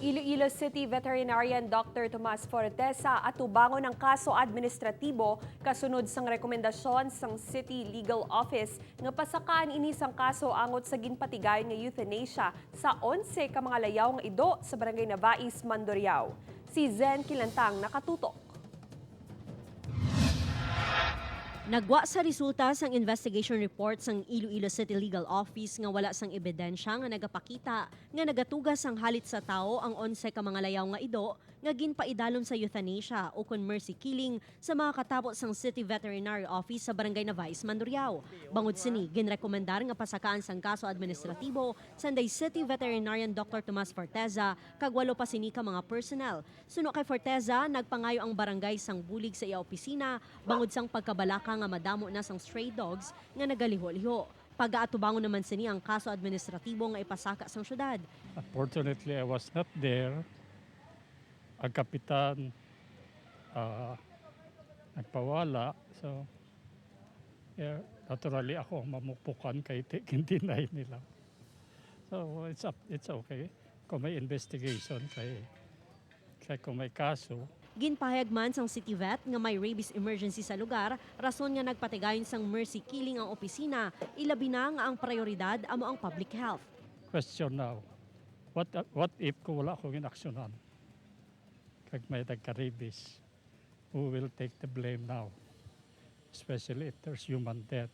Iloilo City Veterinarian Dr. Tomas Fortesa atubangon ng kaso administratibo kasunod sang rekomendasyon sang City Legal Office nga pasakaan ini sang kaso angot sa ginpatigayon nga euthanasia sa 11 ka mga layaw nga ido sa barangay Navais, Mandurriao. Si Zen Kilantang nakatutok. Nagwa sa resulta sang investigation report sang Iloilo City Legal Office nga wala sang ebidensya nga nagapakita nga nagatugas sang halit sa tao ang 11 ka mga layaw nga ido nga ginpaidalom sa euthanasia o kon mercy killing sa mga katapos sang City Veterinary Office sa Barangay Navais, Mandurriao. Bangod sini, ginrekomendar nga pasakaan sang kaso administratibo sanday City Veterinarian Dr. Tomas Fortesa kag walo pa sini ka mga personnel. Suno kay Fortesa, nagpangayo ang barangay sang bulig sa iya opisina bangod sang pagkabalaka nga madamo na sang stray dogs nga nagaliho-liho. Pag-aatubangon naman sini ang kaso administratibo nga ipasaka sang syudad. Unfortunately, I was not there. Ang kapitan nagpawala. So, yeah, naturally ako mamupukan kay deny nila. So, it's okay. Kung may investigation, kay kung may kaso, Ginpahayag man sang City Vet nga may rabies emergency sa lugar, rason nga nagpatigayon sang mercy killing ang opisina, ilabi na nga ang prioridad amo ang public health. question now, what if kung wala akong inaksyonan? Kag may nagka-rabies, who will take the blame now? Especially if there's human death.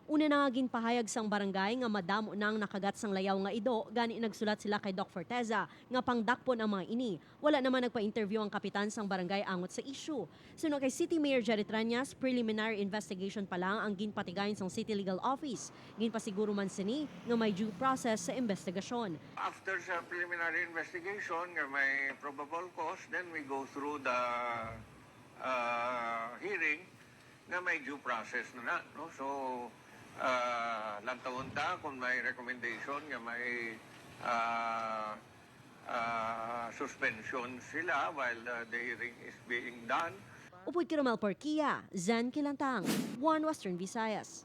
Una na nga ginpahayag sang barangay nga madamo nang nakagat sang layaw nga ido, gani nagsulat sila kay Doc Fortesa nga pangdakpon ang mga ini. Wala naman nagpa-interview ang kapitan sang barangay angot sa issue. Suno kay City Mayor Jerry Tranyas, preliminary investigation pa lang ang ginpatigayon sang City Legal Office. Ginpasiguro man sini nga may due process sa investigasyon. After sa preliminary investigation, nga may probable cause, then we go through the hearing na may due process na. No? So, lantaon ta kung may recommendation nga may suspension sila while the hearing is being done. Upod Kiramel Porquia, Zen Kilantang, One Western Visayas.